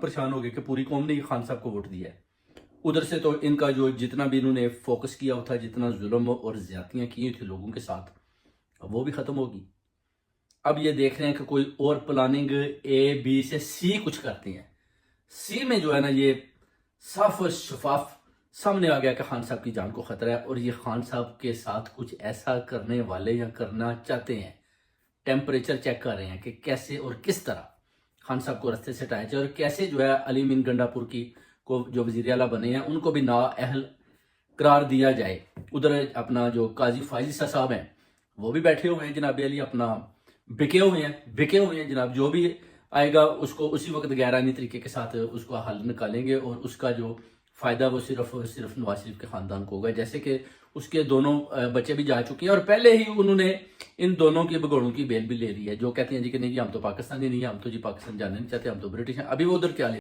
پریشان ہو گئے کہ پوری قوم نے یہ خان صاحب کو ووٹ دیا ہے. ادھر سے تو ان کا جو جتنا بھی انہوں نے فوکس کیا تھا، جتنا ظلم اور زیادتیاں کی تھی لوگوں کے ساتھ، وہ بھی ختم ہوگی. اب یہ دیکھ رہے ہیں کہ کوئی اور پلاننگ اے بی سے سی کچھ کرتی ہیں. سی میں جو ہے نا یہ صاف و شفاف سامنے آ گیا کہ خان صاحب کی جان کو خطرہ ہے، اور یہ خان صاحب کے ساتھ کچھ ایسا کرنے والے یا کرنا چاہتے ہیں. ٹیمپریچر چیک کر رہے ہیں کہ کیسے اور کس طرح خان صاحب کو رستے سے ہٹایا جائے، اور کیسے جو ہے علی امین گنڈا پور کی کو جو وزیر اعلیٰ بنے ہیں ان کو بھی نااہل قرار دیا جائے. ادھر اپنا جو قاضی فائزی صاحب ہیں وہ بھی بیٹھے ہوئے ہیں جناب علی، اپنا بکے ہوئے ہیں جناب. جو بھی آئے گا اس کو اسی وقت غیر آئینی طریقے کے ساتھ اس کو حل نکالیں گے، اور اس کا جو فائدہ وہ صرف نواز شریف کے خاندان کو ہوگا. جیسے کہ اس کے دونوں بچے بھی جا چکے ہیں، اور پہلے ہی انہوں نے ان دونوں کی بگوڑوں کی بیل بھی لے لی ہے، جو کہتے ہیں جی کہ نہیں جی ہم تو پاکستانی نہیں ہیں، ہم تو جی پاکستان جانے نہیں چاہتے، ہم تو برٹش ہیں. ابھی وہ ادھر کیا لے